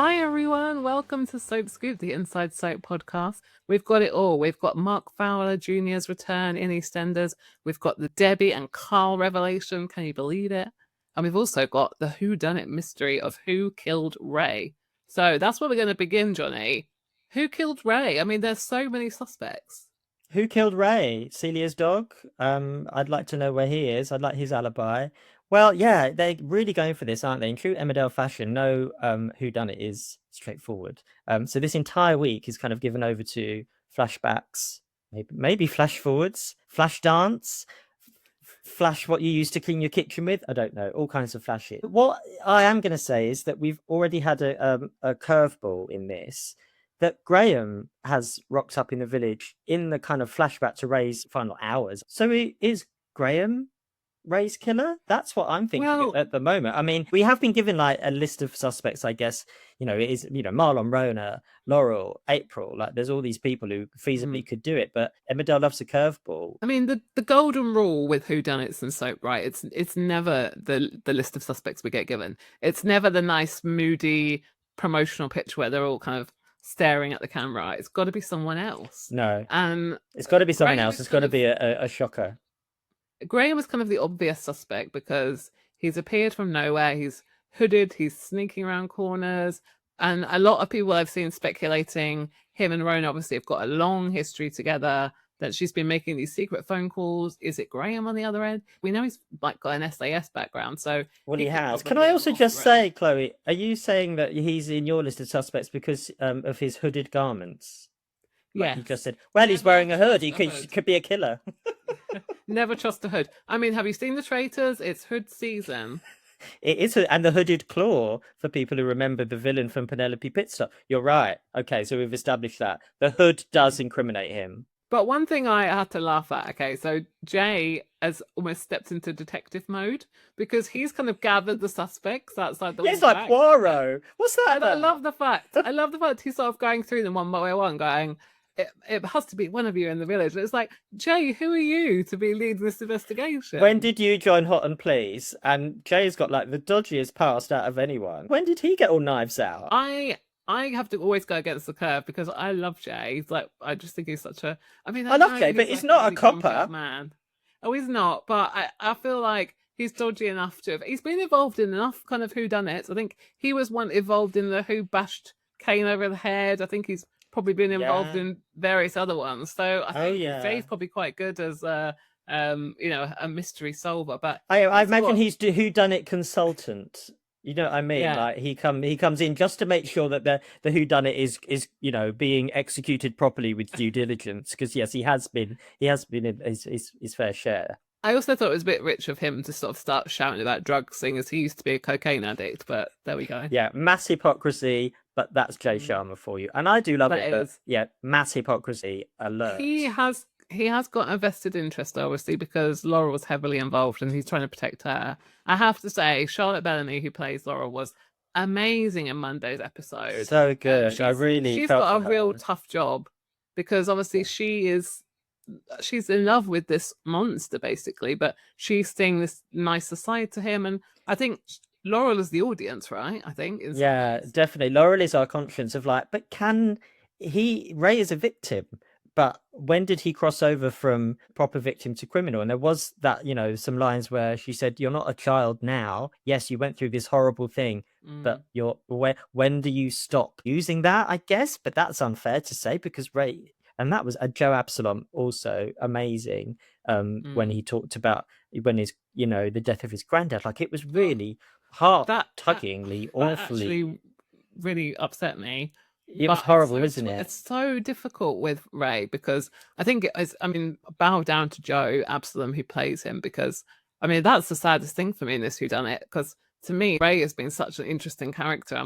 Hi everyone, welcome to Soap Scoop, the Inside Soap podcast. We've got it all. We've got Mark Fowler Jr.'s return in EastEnders. We've got the Debbie and Carl revelation. Can you believe it? And we've also got the Whodunnit mystery of who killed Ray. So that's where we're going to begin, Johnny. Who killed Ray? I mean, there's so many suspects. Who killed Ray? Celia's dog? I'd like to know where he is. I'd like his alibi. Well, yeah, they're really going for this, aren't they? In true Emmerdale fashion, no whodunit is straightforward. So this entire week is kind of given over to flashbacks, maybe flash forwards, flash dance, flash what you used to clean your kitchen with. I don't know, all kinds of flashes. What I am going to say is that we've already had a curveball in this. That Graham has rocked up in the village in the kind of flashback to Ray's final hours. So is Graham Ray's killer? That's what I'm thinking at the moment. I mean, we have been given like a list of suspects, I guess. You know, it is, Marlon, Rhona, Laurel, April. Like, there's all these people who feasibly could do it, but Emmerdale loves a curveball. I mean, the golden rule with whodunits and soap, right? It's never the list of suspects we get given. It's never the nice, moody promotional picture where they're all kind of staring at the camera. It's got to be someone else. No, and it's got to be someone else. It's got to be a shocker. Graham was kind of the obvious suspect because he's appeared from nowhere. He's hooded. He's sneaking around corners, and a lot of people I've seen speculating him and Rhona obviously have got a long history together. That she's been making these secret phone calls. Is it Graham on the other end? We know he's like got an SAS background, so he has. Can I also just say, Chloe, are you saying that he's in your list of suspects because of his hooded garments? Yeah, you just said, well, he's wearing a hood. He could be a killer. Never trust a hood. I mean, have you seen The Traitors? It's hood season. It is, and the hooded claw for people who remember the villain from Penelope Pitstop. You're right. Okay, so we've established that the hood does incriminate him. But one thing I had to laugh at, okay, so Jay has almost stepped into detective mode because he's kind of gathered the suspects outside the. It's like Poirot. What's that? And I love the fact. He's sort of going through them one by one, going, it has to be one of you in the village. It's like, Jay, who are you to be leading this investigation? When did you join Hot and Please? And Jay's got like the dodgiest past out of anyone. When did he get all knives out? I have to always go against the curve because I love Jay. He's like, I just think he's such a. I mean, I love Jay, but he's not a copper, man. Oh, he's not. But I feel like he's dodgy enough to. He's been involved in enough kind of whodunits. I think he was one involved in the who bashed Kane over the head. I think he's probably been involved in various other ones. So I think Jay's probably quite good as a mystery solver. But I imagine he's the whodunit consultant. You know what I mean? Yeah. Like he comes in just to make sure that the whodunit is being executed properly with due diligence. Because yes, he has been in his fair share. I also thought it was a bit rich of him to sort of start shouting about drugs, seeing as he used to be a cocaine addict. But there we go. Yeah, mass hypocrisy. But that's Jay Sharma for you, and I do love it. But yeah, mass hypocrisy alert. He has got a vested interest, obviously, because Laurel was heavily involved and he's trying to protect her. I have to say, Charlotte Bellamy, who plays Laurel, was amazing in Monday's episode. So good. She's got a real tough job because obviously she's in love with this monster, basically, but she's seeing this nicer side to him. And I think Laurel is the audience, right? I think. Yeah, definitely. Laurel is our conscience of like, but Ray is a victim. But when did he cross over from proper victim to criminal? And there was that, some lines where she said, "You're not a child now. Yes, you went through this horrible thing, but when do you stop using that?" I guess, but that's unfair to say because Ray, and that was a Joe Absalom also amazing. When he talked about his, the death of his granddad, like it was really heart-tuggingly, awfully. Actually, really upset me. It was horrible, isn't it? It's so difficult with Ray because I think bow down to Joe Absalom who plays him because, that's the saddest thing for me in this whodunit because to me, Ray has been such an interesting character.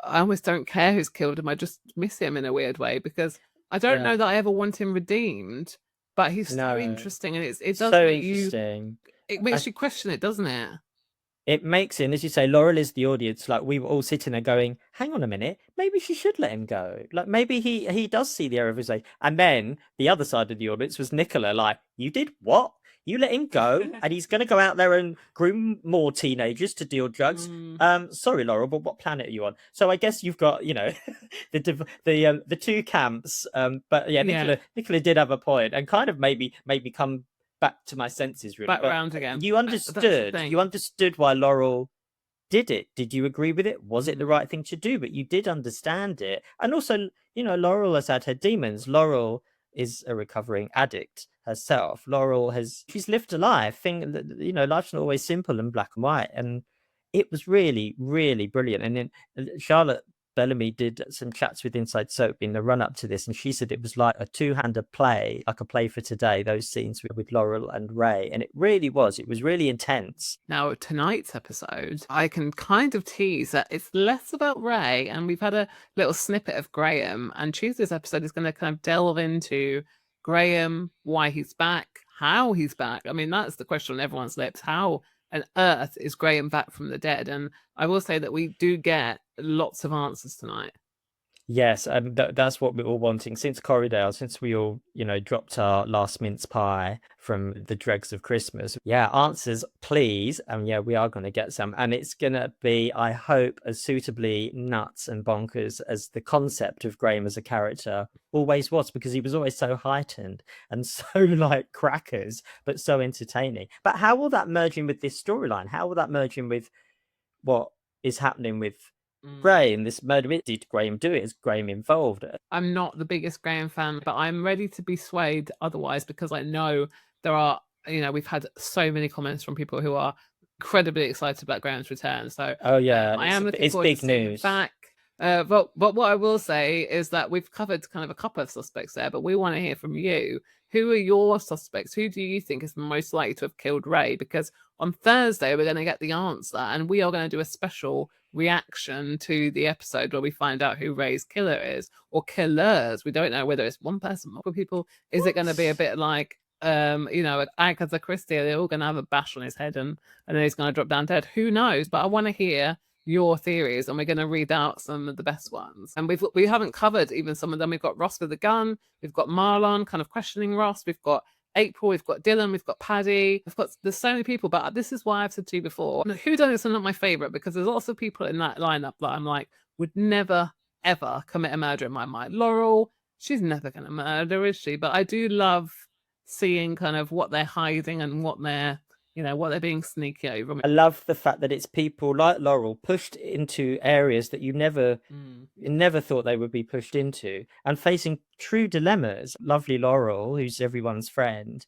I almost don't care who's killed him. I just miss him in a weird way because I don't know that I ever want him redeemed, but he's so interesting and it does so interesting. It makes you question it, doesn't it? It makes him, as you say, Laurel is the audience. Like we were all sitting there going, hang on a minute, maybe she should let him go. Like maybe he does see the error of his age. And then the other side of the audience was Nicola, like, you did what? You let him go, and he's going to go out there and groom more teenagers to deal drugs. Sorry, Laurel, but what planet are you on? So I guess you've got, the two camps. But yeah, Nicola did have a point, and kind of made me come back to my senses. Really, back round again. You understood why Laurel did it. Did you agree with it? Was it the right thing to do? But you did understand it. And also, Laurel has had her demons. Laurel is a recovering addict herself. She's lived a life. Life's not always simple and black and white. And it was really, really brilliant. And then Charlotte Bellamy did some chats with Inside Soap in the run up to this, and she said it was like a two-hander play, like a play for today, those scenes with Laurel and Ray. And it really was. It was really intense. Now, tonight's episode, I can kind of tease that it's less about Ray, and we've had a little snippet of Graham, and Tuesday's episode is going to kind of delve into Graham, why he's back, how he's back. I mean, that's the question on everyone's lips. How on earth is Graham back from the dead? And I will say that we do get lots of answers tonight. Yes, and that's what we're all wanting since Corriedale, since we all, dropped our last mince pie from the dregs of Christmas. Yeah, answers, please. And yeah, we are going to get some. And it's going to be, I hope, as suitably nuts and bonkers as the concept of Graham as a character always was, because he was always so heightened and so like crackers, but so entertaining. But how will that merge in with this storyline? How will that merge in with what is happening with Graham, this murder? Did Graham do it? Is Graham involved? I'm not the biggest Graham fan, but I'm ready to be swayed otherwise, because I know there are, we've had so many comments from people who are incredibly excited about Graham's return. So I am looking forward big to seeing news. him back. But what I will say is that we've covered kind of a couple of suspects there, but we want to hear from you. Who are your suspects? Who do you think is most likely to have killed Ray? Because on Thursday, we're going to get the answer, and we are going to do a special reaction to the episode where we find out who Ray's killer is, or killers. We don't know whether it's one person, multiple people. Is it going to be a bit like, Agatha Christie? They're all going to have a bash on his head and then he's going to drop down dead. Who knows? But I want to hear your theories, and we're going to read out some of the best ones. And we haven't covered even some of them. We've got Ross with the gun, we've got Marlon kind of questioning Ross, we've got April, we've got Dylan, we've got Paddy, there's so many people. But this is why I've said to you before, Whodunnits are not my favorite, because there's lots of people in that lineup that I'm like, would never ever commit a murder in my mind. Laurel, she's never going to murder, is she? But I do love seeing kind of what they're hiding and what they're what they're being sneaky over. I love the fact that it's people like Laurel pushed into areas that you never thought they would be pushed into, and facing true dilemmas. Lovely Laurel, who's everyone's friend,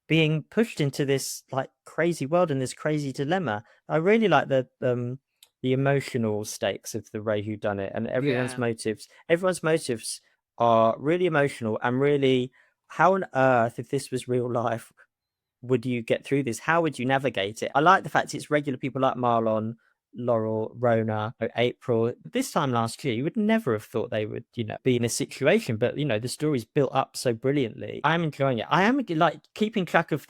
being pushed into this like crazy world and this crazy dilemma. I really like the emotional stakes of the Ray Whodunnit, and everyone's motives. Everyone's motives are really emotional, and really, how on earth, if this was real life, would you get through this? How would you navigate it? I like the fact it's regular people like Marlon, Laurel, Rhona, April. This time last year, you would never have thought they would, be in a situation. But the story's built up so brilliantly. I'm enjoying it. I am like keeping track of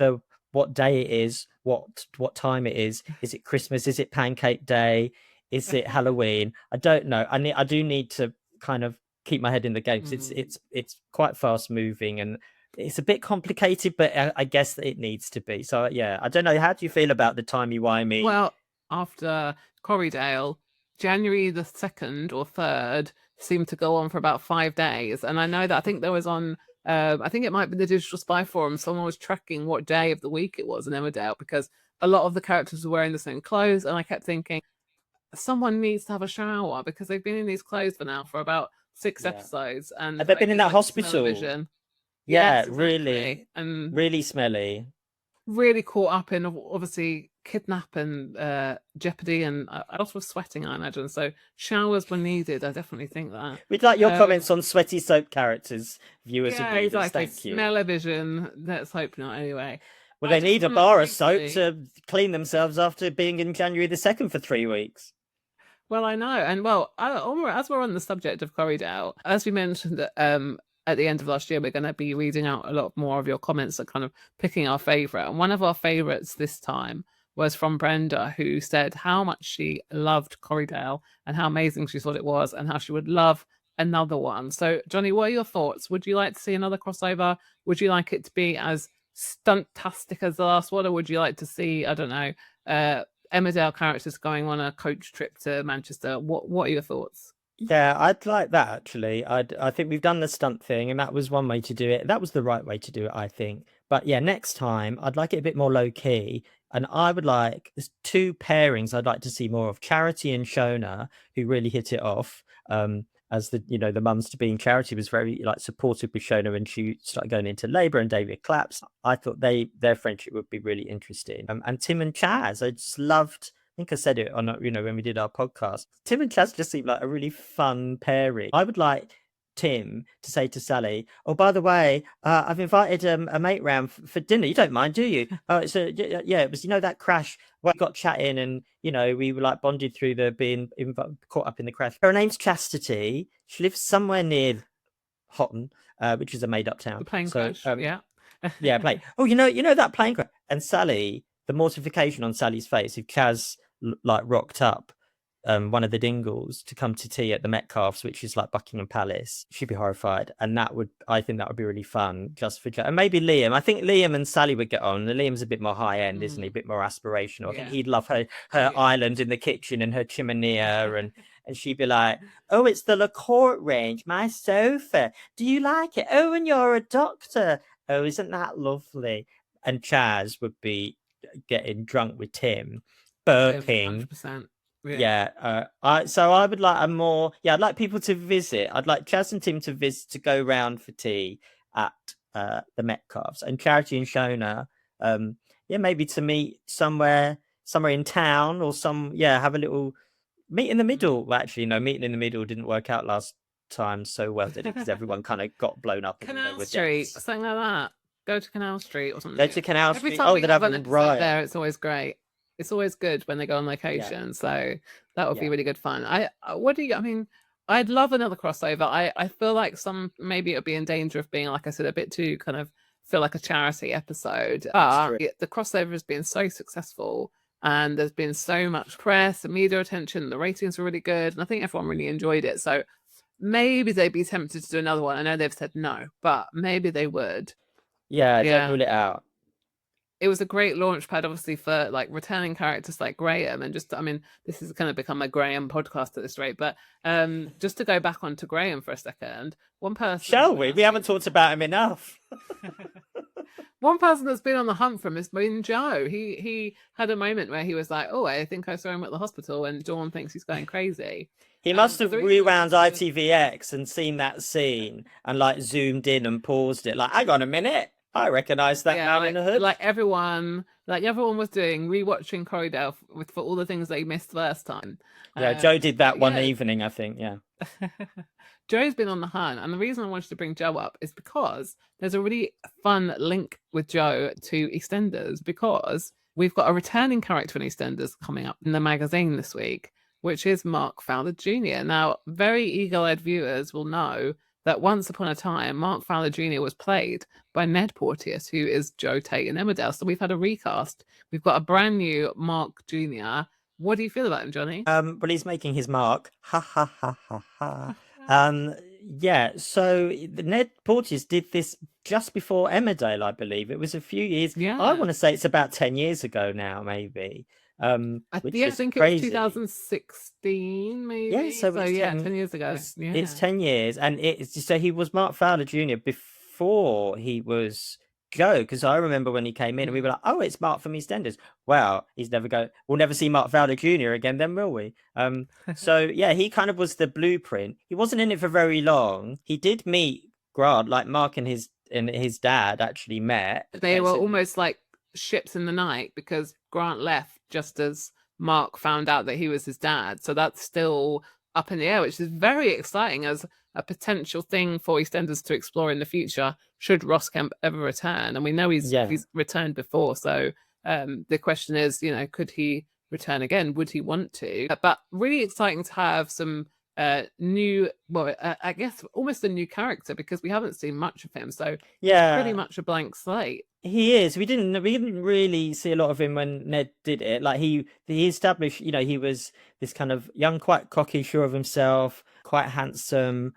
what day it is, what time it is. Is it Christmas? Is it Pancake Day? Is it Halloween? I don't know. I do need to kind of keep my head in the game, because it's quite fast moving and it's a bit complicated, but I guess it needs to be. So yeah, I don't know. How do you feel about the timey-wimey? Well, after Corriedale, January the 2nd or 3rd seemed to go on for about 5 days. And I know that I think there was on, I think it might be the Digital Spy Forum, someone was tracking what day of the week it was in Emmerdale, because a lot of the characters were wearing the same clothes. And I kept thinking, someone needs to have a shower, because they've been in these clothes for about 6 episodes. And they've been in that hospital. Yes, really. And really smelly. Really caught up in obviously kidnap and jeopardy, and I also was sweating, I imagine. So showers were needed. I definitely think that. We'd like your comments on sweaty soap characters, viewers and readers. Exactly. Thank you. Smell-o-vision. Let's hope not. Anyway. Well, they need a bar of soap to clean themselves after being in January the 2nd for 3 weeks. Well, I know. And well, as we're on the subject of Corriedale, as we mentioned at the end of last year, we're going to be reading out a lot more of your comments and kind of picking our favourite. And one of our favourites this time was from Brenda, who said how much she loved Corriedale and how amazing she thought it was and how she would love another one. So, Johnny, what are your thoughts? Would you like to see another crossover? Would you like it to be as stuntastic as the last one, or would you like to see, I don't know, Emmerdale characters going on a coach trip to Manchester? What are your thoughts? Yeah, I'd like that actually. I think we've done the stunt thing, and that was one way to do it. That was the right way to do it, I think. But yeah, next time I'd like it a bit more low key, and I would like there's two pairings I'd like to see more of: Charity and Shona, who really hit it off. As the mums to be in. Charity was very like supportive with Shona when she started going into labour, and David claps. I thought their friendship would be really interesting. And Tim and Chaz, I just loved. I think I said it on when we did our podcast. Tim and Chaz just seemed like a really fun pairing. I would like Tim to say to Sally, "Oh, by the way, I've invited a mate round for dinner. You don't mind, do you?" Oh, so yeah, it was that crash. We got chatting, and we were like bonded through the being caught up in the crash. Her name's Chastity. She lives somewhere near Houghton, which is a made up town. The plane crash, yeah. Yeah, plane. Oh, that plane crash. And Sally, the mortification on Sally's face if Chaz like rocked up one of the Dingles to come to tea at the Metcalfes, which is like Buckingham Palace. She'd be horrified, and I think that would be really fun just for Chaz. And maybe Liam. I think Liam and Sally would get on. Liam's a bit more high end, isn't he? A bit more aspirational. I think he'd love her island in the kitchen and her chimenea and she'd be like, "Oh, it's the La Court range, my sofa. Do you like it? Oh, and you're a doctor. Oh, isn't that lovely?" And Chaz would be getting drunk with Tim, burping. 100%. Yeah. So I would like I'd like people to visit. I'd like Chaz and Tim to visit, to go round for tea at the Metcalfes, and Charity and Shona, maybe to meet somewhere in town, or have a little meet in the middle. Well, actually, no, meeting in the middle didn't work out last time so well, did it? Because everyone kind of got blown up. Canal Street, something like that. Go to Canal Street or something. Go to Canal Street. Every time we have an right there, it's always great. It's always good when they go on location. Yeah. So that would be really good fun. I'd love another crossover. I feel like maybe it would be in danger of being, like I said, a bit too kind of feel like a charity episode. But the crossover has been so successful, and there's been so much press and media attention. The ratings were really good, and I think everyone really enjoyed it. So maybe they'd be tempted to do another one. I know they've said no, but maybe they would. Yeah, don't rule it out. It was a great launch pad, obviously, for like returning characters like Graham, and this is going to become a Graham podcast at this rate. But just to go back onto Graham for a second, one person. Shall we? We haven't talked about him enough. One person that's been on the hunt for him has been Joe. He had a moment where he was like, "Oh, I think I saw him at the hospital," and Dawn thinks he's going crazy. He must have rewound ITVX and seen that scene and like zoomed in and paused it. Like, hang on a minute. I recognise that man in the hood. Like everyone was doing, rewatching Corrie for all the things they missed last time. Yeah, Joe did that one evening, I think. Yeah. Joe's been on the hunt, and the reason I wanted to bring Joe up is because there's a really fun link with Joe to EastEnders, because we've got a returning character in EastEnders coming up in the magazine this week, which is Mark Fowler Jr. Now, very eagle-eyed viewers will know that once upon a time, Mark Fowler Jr. was played by Ned Porteous, who is Joe Tate in Emmerdale. So we've had a recast. We've got a brand new Mark Jr. What do you feel about him, Johnny? Well, he's making his mark. Ha ha ha ha ha. Yeah. So Ned Porteous did this just before Emmerdale, I believe. It was a few years. Yeah. I want to say it's about 10 years ago now, maybe. I think it was 2016, maybe. Yeah, so 10 years ago. It's 10 years, and so he was Mark Fowler Jr. before he was Joe, because I remember when he came in and we were like, "Oh, it's Mark from EastEnders." Well, we'll never see Mark Fowler Jr. again, then, will we? So yeah, he kind of was the blueprint. He wasn't in it for very long. He did meet Grant, like Mark and his dad actually met. They were almost like ships in the night, because Grant left just as Mark found out that he was his dad. So that's still up in the air, which is very exciting as a potential thing for EastEnders to explore in the future, should Ross Kemp ever return. And we know he's returned before. So the question is, could he return again? Would he want to? But really exciting to have some new, I guess almost a new character, because we haven't seen much of him. So it's pretty much a blank slate. He is. We didn't really see a lot of him when Ned did it. Like he established, he was this kind of young, quite cocky, sure of himself, quite handsome,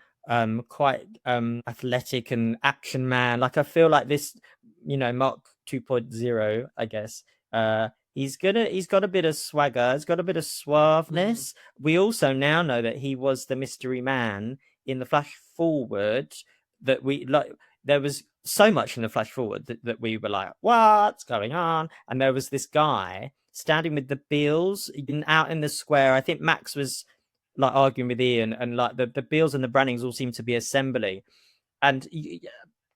quite athletic and action man. Like I feel like this Mark 2.0, I guess. He's got a bit of swagger, he's got a bit of suaveness. We also now know that he was the mystery man in the flash forward, that we like. There was so much in the flash forward that we were like, what's going on? And there was this guy standing with the Beals out in the square. I think Max was like arguing with Ian, and like the Beals and the Brannings all seemed to be assembling. And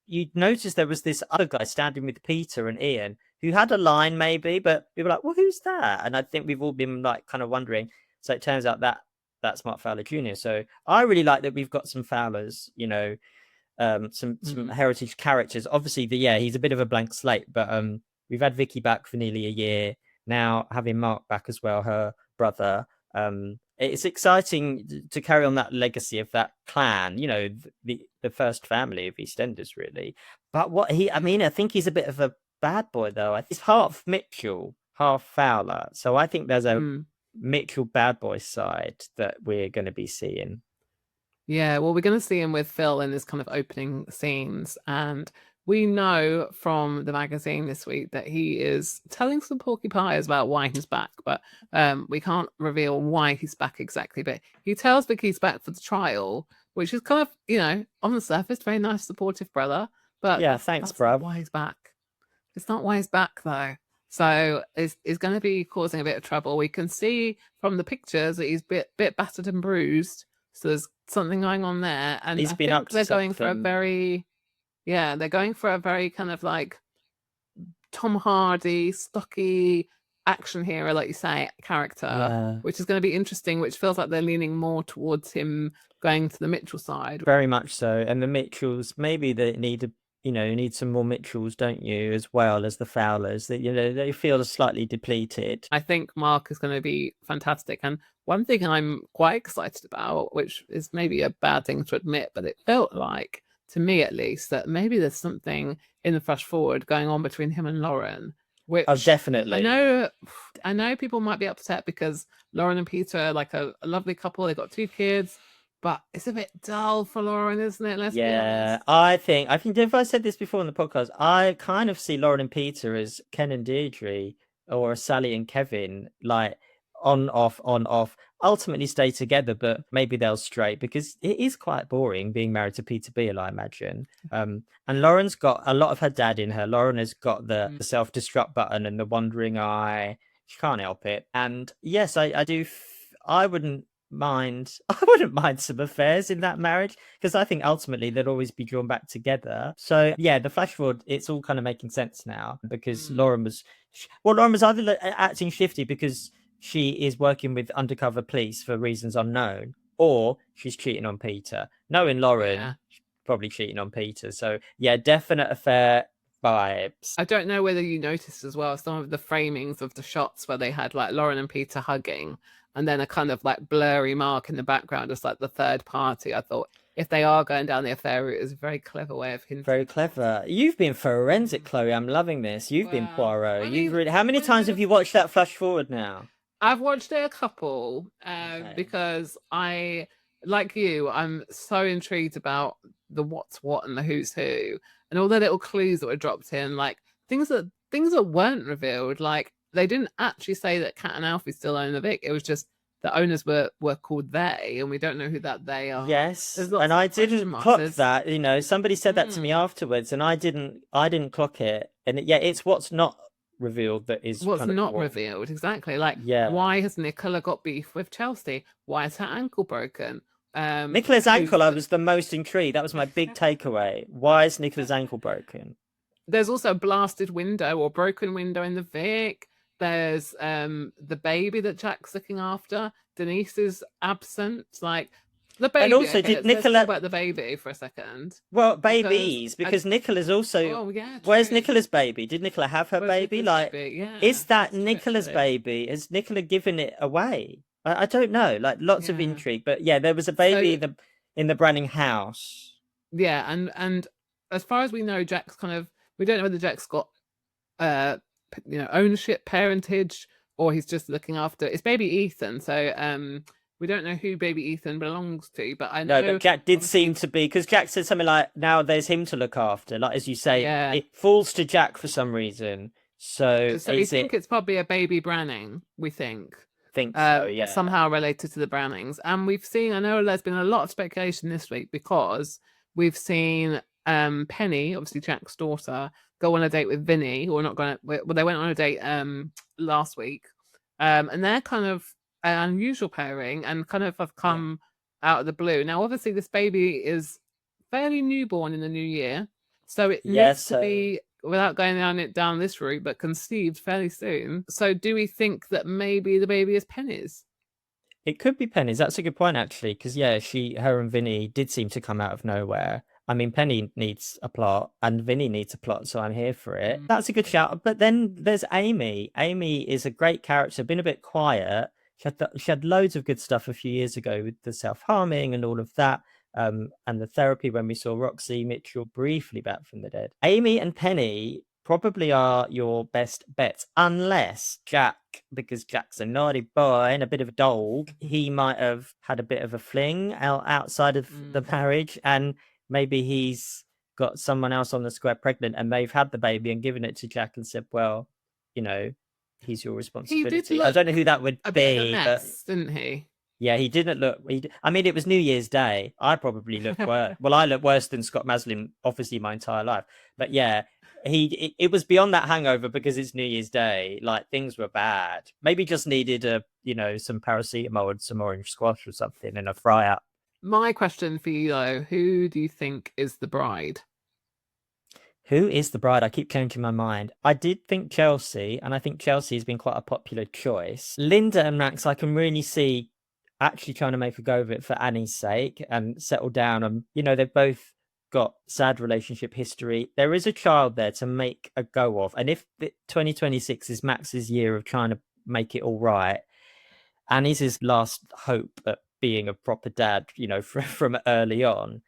you'd notice there was this other guy standing with Peter and Ian who had a line maybe, but we were like, well, who's that? And I think we've all been like kind of wondering. So it turns out that that's Mark Fowler Jr. So I really like that we've got some Fowlers, some heritage characters. Obviously, he's a bit of a blank slate, but we've had Vicky back for nearly a year now, having Mark back as well, her brother. It's exciting to carry on that legacy of that clan, the first family of EastEnders, really. But I think he's a bit of a bad boy, though. He's half Mitchell, half Fowler. So I think there's a Mitchell bad boy side that we're going to be seeing. Yeah, well, we're going to see him with Phil in this kind of opening scenes. And we know from the magazine this week that he is telling some porcupines about why he's back. But we can't reveal why he's back exactly. But he tells Vicky he's back for the trial, which is kind of, on the surface, very nice, supportive brother. But yeah, thanks, bruv. Why he's back. It's not why he's back, though. So it's going to be causing a bit of trouble. We can see from the pictures that he's a bit battered and bruised. So there's something going on there, and he's been up to they're going for a very kind of like Tom Hardy, stocky action hero, like you say, character, which is going to be interesting, which feels like they're leaning more towards him going to the Mitchell side. Very much so. And the Mitchells, maybe they need some more Mitchells, don't you, as well as the Fowlers, that they feel slightly depleted. I think Mark is going to be fantastic. And one thing I'm quite excited about, which is maybe a bad thing to admit, but it felt like, to me at least, that maybe there's something in the flash forward going on between him and Lauren. Which definitely. I know people might be upset because Lauren and Peter are like a lovely couple. They've got 2 kids. But it's a bit dull for Lauren, isn't it? Let's be honest. I think if I said this before in the podcast, I kind of see Lauren and Peter as Ken and Deirdre, or Sally and Kevin, like on, off, ultimately stay together, but maybe they'll stray, because it is quite boring being married to Peter Beale, I imagine. And Lauren's got a lot of her dad in her. Lauren has got the self-destruct button and the wandering eye. She can't help it. And yes, I do. I wouldn't mind some affairs in that marriage, because I think ultimately they'd always be drawn back together. So yeah, the flash forward, it's all kind of making sense now, because Lauren was either acting shifty because she is working with undercover police for reasons unknown, or she's cheating on Peter. Knowing Lauren, she's probably cheating on Peter. So yeah, definite affair vibes. I don't know whether you noticed as well some of the framings of the shots where they had like Lauren and Peter hugging, and then a kind of like blurry Mark in the background as like the third party. I thought if they are going down the affair route, it's a very clever way of hinting. Very clever. You've been forensic, Chloe. I'm loving this. You've been Poirot. How many times have you watched that flash forward now? I've watched it a couple because like you, I'm so intrigued about the what's what and the who's who, and all the little clues that were dropped in, like things that weren't revealed. Like they didn't actually say that Kat and Alfie still own the Vic. It was just the owners were called they, and we don't know who that they are. Yes, and I didn't clock that. Somebody said that to me afterwards, and I didn't clock it. And it's what's not revealed that is what's not revealed, exactly. Like, why has Nicola got beef with Chelsea? Why is her ankle broken? Nicola's ankle, I was the most intrigued. That was my big takeaway. Why is Nicola's ankle broken? There's also a blasted window or broken window in the Vic. There's the baby that Jack's looking after. Denise is absent. Like the baby. And also, did Nicola talk about the baby for a second? Well, babies, because Nicola's also. Oh yeah. Where's Nicola's baby? Did Nicola have her baby? Like, is that Nicola's baby? Has Nicola given it away? I don't know. Like, lots of intrigue, but yeah, there was a baby in the Branning house. Yeah, and as far as we know, Jack's we don't know whether Jack's got ownership, parentage, or he's just looking after. It's baby Ethan, so We don't know who baby Ethan belongs to, but I No, know but Jack did obviously, seem to be, because Jack said something like, "Now there's him to look after." Like as you say, yeah. it falls to Jack for some reason. So So we is think it? it's probably a baby Branning. We think. Think so? Yeah. Somehow related to the Brownings. And we've seen, I know there's been a lot of speculation this week because we've seen Penny, obviously Jack's daughter, go on a date with Vinny, or not going to, well, they went on a date last week. And they're kind of an unusual pairing and kind of have come out of the blue. Now, obviously, this baby is fairly newborn in the new year. So it Yeah. needs to So be, without going down this route, but conceived fairly soon. So do we think that maybe the baby is Penny's? it could be Penny's. That's a good point, actually, because yeah, her and Vinny did seem to come out of nowhere. I mean, Penny needs a plot and Vinny needs a plot, so I'm here for it. That's a good shout. But then there's Amy. Amy is a great character, been a bit quiet. She had loads of good stuff a few years ago with the self-harming and all of that. And the therapy when we saw Roxy Mitchell briefly back from the dead. Amy and Penny probably are your best bets, unless Jack, because Jack's a naughty boy and a bit of a dog, he might have had a bit of a fling outside of the marriage, and maybe he's got someone else on the square pregnant, and they've had the baby and given it to Jack and said, well, he's your responsibility. I don't know who that would be, but didn't he? Yeah, he didn't look. I mean, it was New Year's Day. I probably looked worse. Well, I look worse than Scott Maslin, obviously, my entire life. But yeah, it was beyond that hangover because it's New Year's Day. Like things were bad. Maybe just needed some paracetamol and some orange squash or something and a fry up. My question for you though: who do you think is the bride? Who is the bride? I keep changing my mind. I did think Chelsea, and I think Chelsea has been quite a popular choice. Linda and Max, I can really see actually trying to make a go of it for Annie's sake and settle down. And, they've both got sad relationship history. There is a child there to make a go of. And if 2026 is Max's year of trying to make it all right, Annie's his last hope at being a proper dad, from early on.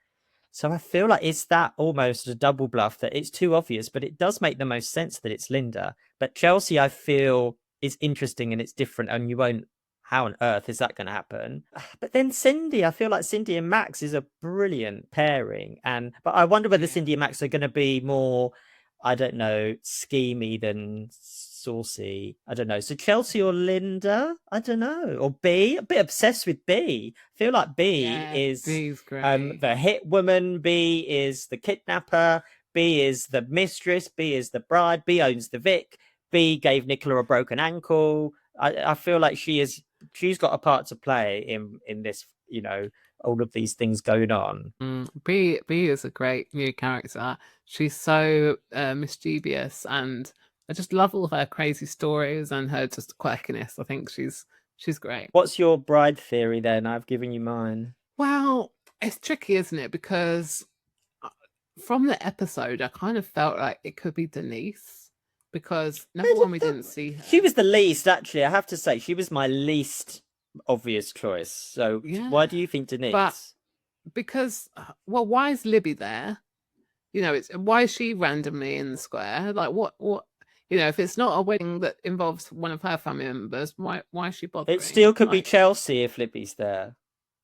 So I feel like it's that almost a double bluff that it's too obvious, but it does make the most sense that it's Linda. But Chelsea, I feel, is interesting and it's different, and you won't. How on earth is that going to happen? But then Cindy, I feel like Cindy and Max is a brilliant pairing, but I wonder whether Cindy and Max are going to be more, I don't know, schemy than saucy. I don't know. So Chelsea or Linda? I don't know. Or B? A bit obsessed with B. I feel like B is the hit woman. B is the kidnapper. B is the mistress. B is the bride. B owns the Vic. B gave Nicola a broken ankle. I feel like she's got a part to play in this, all of these things going on. B is a great new character. She's so mischievous, and I just love all of her crazy stories and her just quirkiness. I think she's great. What's your bride theory then? I've given you mine. Well, it's tricky, isn't it? Because from the episode, I kind of felt like it could be Denise. Because number one, we didn't see her. She was the least, actually. I have to say, she was my least obvious choice. So why do you think Denise? But because, why is Libby there? Why is she randomly in the square? Like, what? If it's not a wedding that involves one of her family members, why is she bothering? It still could be Chelsea if Libby's there.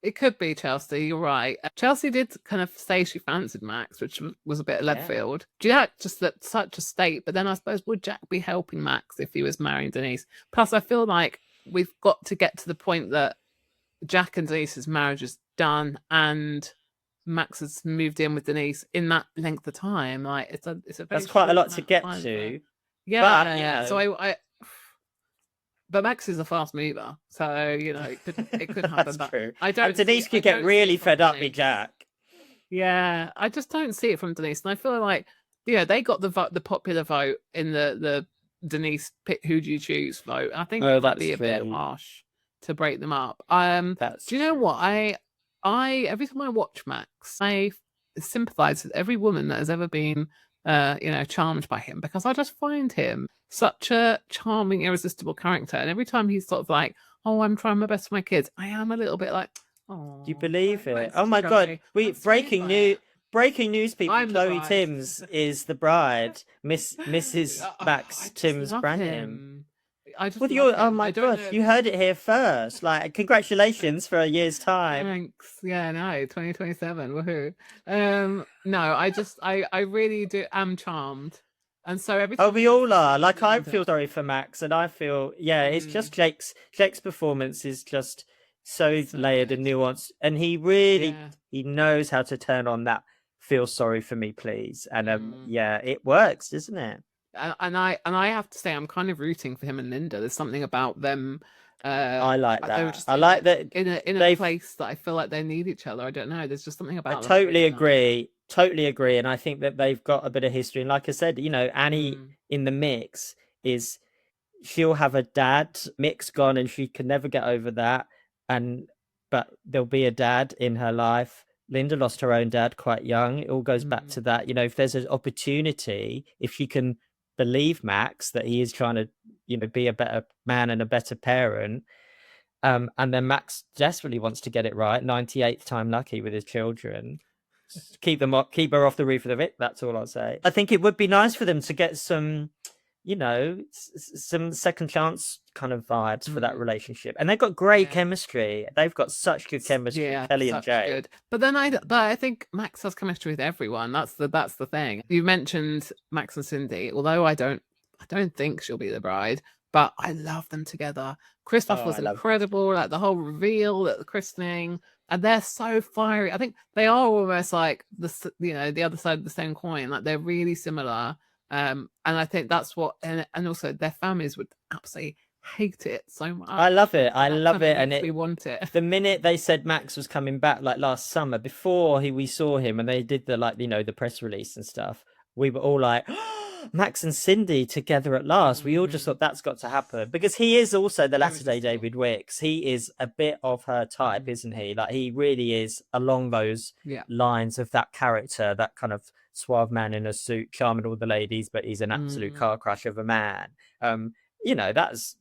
It could be Chelsea, you're right. Chelsea did kind of say she fancied Max, which was a bit of left field. Jack just at such a state, but then I suppose would Jack be helping Max if he was marrying Denise? Plus, I feel like we've got to get to the point that Jack and Denise's marriage is done and Max has moved in with Denise in that length of time. Like it's a that's quite a lot to get to. Yeah. So but Max is a fast mover, so it could happen. That's true. Denise could get really fed up with Jack. Yeah, I just don't see it from Denise, and I feel like they got the popular vote in the Denise pick who do you choose vote. I think that'd be a bit harsh to break them up. Do you know what I every time I watch Max, I sympathise with every woman that has ever been charmed by him, because I just find him such a charming, irresistible character. And every time he's sort of like, oh, I'm trying my best for my kids, I am a little bit like, oh. Do you believe it? Oh my God. Breaking news, people. Chloe Timms is the bride. Mrs. Max Timms Branham. I just Well, love oh him. my I don't gosh, know. you heard it here first. Like, congratulations for a year's time. Thanks. Yeah, no, 2027. Woohoo. No, I really do am charmed. And so every Oh, time I we go all to are. see Like, I Linda, feel sorry for Max, and I feel, yeah, it's just Jake's performance is just so so layered and good. nuanced, and Yeah. he knows how to turn on that feel sorry for me, please, and Mm. yeah, it works, doesn't it? And I have to say I'm kind of rooting for him and Linda. There's something about them. I like They were that. just I like that in a they've. place that I feel like they need each other. I don't know. There's just something I about the three totally of them. agree. Totally agree. And I think that they've got a bit of history. And like I said, Annie Mm, in the mix is she'll have a dad, Mick's gone, and she can never get over that. And but there'll be a dad in her life. Linda lost her own dad quite young. It all goes back mm, to that. If there's an opportunity, if she can believe Max that he is trying to, be a better man and a better parent, and then Max desperately wants to get it right, 98th time lucky with his children. Keep her off the roof of the Vic. That's all I'll say. I think it would be nice for them to get some, some second chance kind of vibes for that mm. relationship. And they've got great Yeah. chemistry. They've got such good chemistry, Yeah, Kelly and such Jay. good. But I think Max has chemistry with everyone. That's the thing. You mentioned Max and Cindy, although I don't think she'll be the bride, but I love them together. Christoph Oh, was I love. incredible, like the whole reveal at the christening, and they're so fiery. I think they are almost like the other side of the same coin. Like they're really similar. And I think that's what, and also their families would absolutely hate it so I much. love it. I That love kind of it. And makes me want it. the minute they said Max was coming back, like last summer, before we saw him, and they did the press release and stuff, we were all like, oh, Max and Cindy together at last. We all just thought that's got to happen, because he is also the latter day David Wicks. He is a bit of her type, isn't he? Like, he really is along those lines of that character, that kind of suave man in a suit, charming all the ladies, but he's an absolute car crash of a man. That's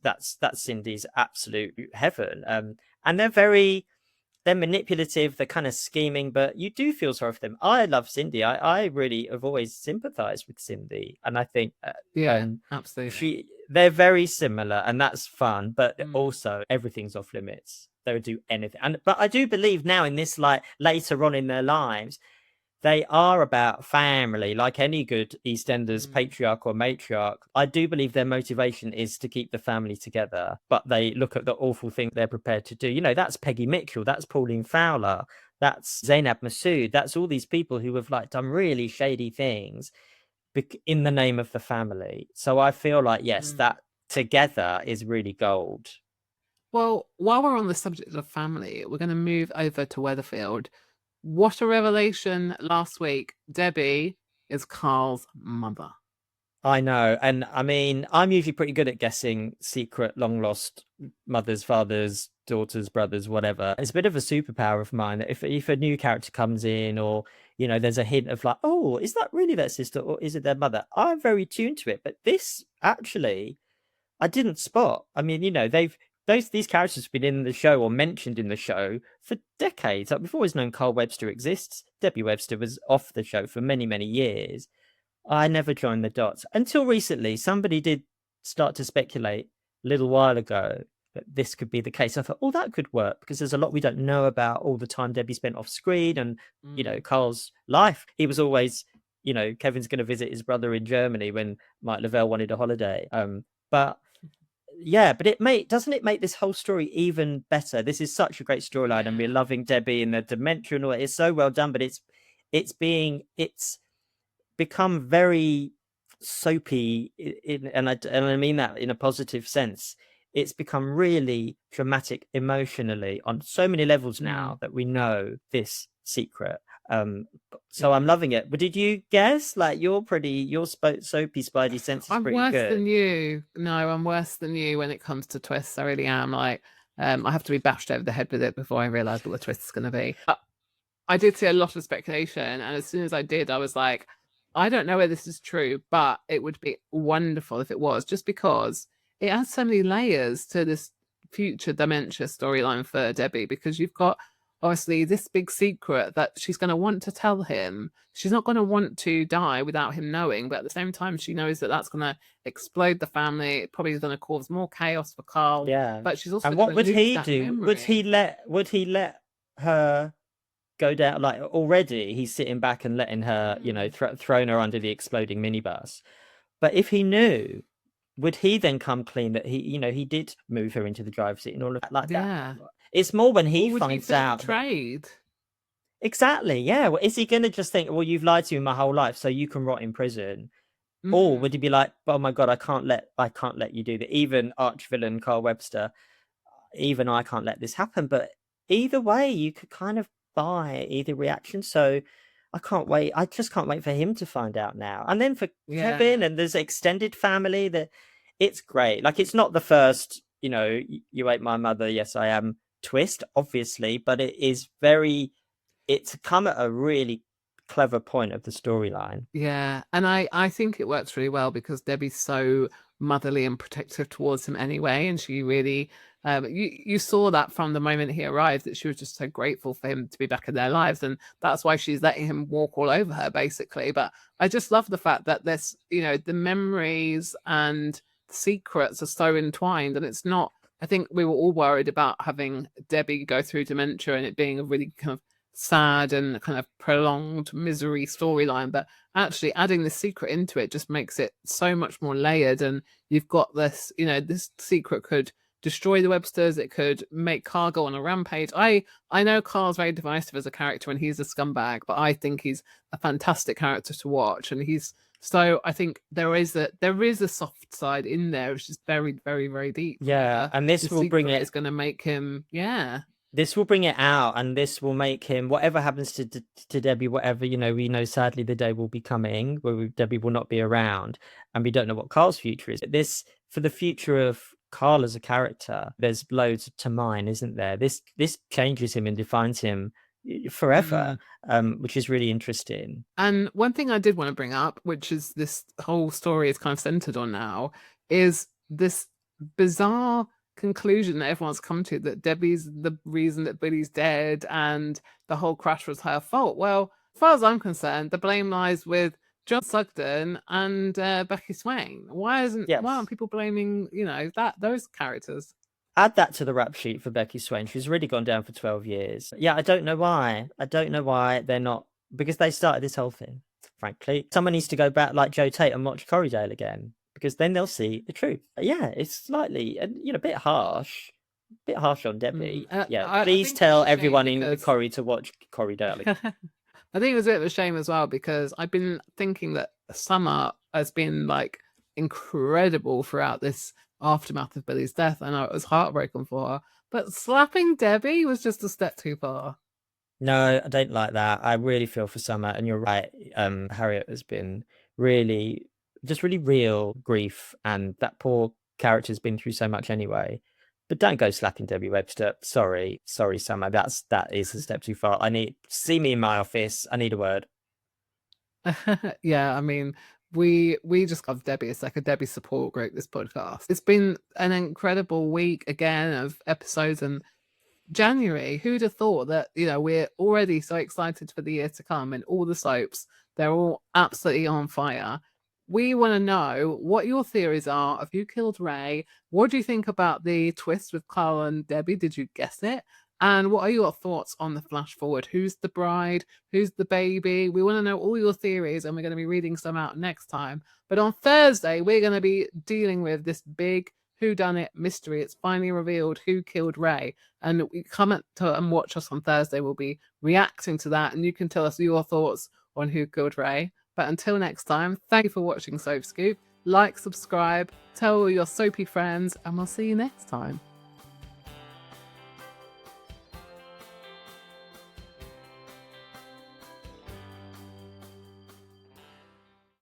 Cindy's absolute heaven. And they're manipulative, they're kind of scheming, but you do feel sorry for them. I love Cindy. I really have always sympathized with Cindy, and I think Absolutely. they're very similar, and that's fun. But also, everything's off limits. They would do anything. But I do believe now in this, like later on in their lives, they are about family, like any good EastEnders patriarch or matriarch. I do believe their motivation is to keep the family together, but they look at the awful thing they're prepared to do. That's Peggy Mitchell, that's Pauline Fowler, that's Zainab Masood, that's all these people who have done really shady things in the name of the family. So I feel like, yes, that together is really gold. Well, while we're on the subject of family, we're going to move over to Weatherfield. What a revelation last week. Debbie is Carl's mother. I know. And I mean, I'm usually pretty good at guessing secret, long lost mothers, fathers, daughters, brothers, whatever. It's a bit of a superpower of mine. If a new character comes in, or, there's a hint of like, oh, is that really their sister, or is it their mother? I'm very tuned to it. But this actually, I didn't spot. I mean, these characters have been in the show or mentioned in the show for decades. Like, we've always known Carl Webster exists. Debbie Webster was off the show for many, many years. I never joined the dots until recently. Somebody did start to speculate a little while ago that this could be the case. I thought, oh, that could work, because there's a lot we don't know about all the time Debbie spent off screen, and Carl's life. He was always, Kevin's going to visit his brother in Germany when Mike Lavelle wanted a holiday. But yeah, but doesn't it make this whole story even better? This is such a great storyline, and we're loving Debbie and the dementia and all. It's so well done, but it's become very soapy, and I mean that in a positive sense. It's become really dramatic emotionally on so many levels now that we know this secret. So I'm loving it. But did you guess? Like, your soapy spidey sense is I'm pretty worse good. than you. No, I'm worse than you when it comes to twists. I really am. Like, I have to be bashed over the head with it before I realise what the twist is going to be. I did see a lot of speculation, and as soon as I did, I was like, I don't know whether this is true, but it would be wonderful if it was, just because it adds so many layers to this future dementia storyline for Debbie, because you've got obviously this big secret that she's going to want to tell him. She's not going to want to die without him knowing, but at the same time, she knows that that's going to explode the family. It probably is going to cause more chaos for Carl. Yeah. But she's also And going what to would lose he that do? Would he memory. let her go down? Like, already he's sitting back and letting her, you know, thrown her under the exploding minibus. But if he knew, would he then come clean that he, you know, he did move her into the driver's seat and all of that like that? Yeah. It's more when he Or would he finds feel out that betrayed? exactly, yeah. Well, is he going to just think, well, you've lied to me my whole life, so you can rot in prison? Or would he be like, oh my god, I can't let you do that. Even arch villain Carl Webster, even I can't let this happen. But either way, you could kind of buy either reaction. So I can't wait. I just can't wait for him to find out now. And then for Kevin Yeah. and there's extended family that it's great. Like, it's not the first, you know, you ate my mother, yes I am twist, obviously, but it is very, it's come at a really clever point of the storyline. Yeah, and I think it works really well because Debbie's so motherly and protective towards him anyway, and she really you saw that from the moment he arrived that she was just so grateful for him to be back in their lives, and that's why she's letting him walk all over her basically. But I just love the fact that this, you know, the memories and secrets are so entwined, and it's not. I think we were all worried about having Debbie go through dementia and it being a really kind of sad and kind of prolonged misery storyline, but actually adding the secret into it just makes it so much more layered. And you've got this, you know, this secret could destroy the Websters, it could make Carl go on a rampage. I know Carl's very divisive as a character and he's a scumbag, but I think he's a fantastic character to watch, and he's so I think there is a soft side in there which is very, very, very deep. Yeah, and The this will bring secret it is going to make him, yeah. this will bring it out, and this will make him, whatever happens to Debbie, whatever, you know, we know sadly the day will be coming where Debbie will not be around, and we don't know what Carl's future is. But this, for the future of Carl as a character, there's loads to mine, isn't there? This changes him and defines him forever, which is really interesting. And one thing I did want to bring up, which is this whole story is kind of centered on now, is this bizarre conclusion that everyone's come to that Debbie's the reason that Billy's dead and the whole crash was her fault. Well, as far as I'm concerned, the blame lies with John Sugden and Becky Swain. Why aren't Yes. people blaming, you know, those characters? Add that to the rap sheet for Becky Swain. She's really gone down for 12 years. Yeah, I don't know why. I don't know why they're not, because they started this whole thing, frankly. Someone needs to go back like Joe Tate and watch Corriedale again, because then they'll see the truth. Yeah, it's slightly, you know, a bit harsh. Bit harsh on Debbie. Yeah, I please think tell it's a shame everyone in because Corrie to watch Corriedale again. I think it was a bit of a shame as well because I've been thinking that Summer has been like incredible throughout this aftermath of Billy's death. I know it was heartbroken for her, but slapping Debbie was just a step too far. No, I don't like that. I really feel for Summer, and you're right. Harriet has been really, just really real grief, and that poor character's been through so much anyway. But don't go slapping Debbie Webster. Sorry, Summer. That is a step too far. See me in my office. I need a word. Yeah, I mean, we just love Debbie. It's like a Debbie support group, this podcast. It's been an incredible week again of episodes, and January, who'd have thought that, you know, we're already so excited for the year to come and all the soaps, they're all absolutely on fire. We want to know what your theories are of who killed Ray. What do you think about the twist with Carl and Debbie? Did you guess it? And what are your thoughts on the flash forward? Who's the bride? Who's the baby? We want to know all your theories, and we're going to be reading some out next time. But on Thursday, we're going to be dealing with this big whodunit mystery. It's finally revealed who killed Ray. And you come and watch us on Thursday. We'll be reacting to that, and you can tell us your thoughts on who killed Ray. But until next time, thank you for watching Soap Scoop. Like, subscribe, tell all your soapy friends, and we'll see you next time.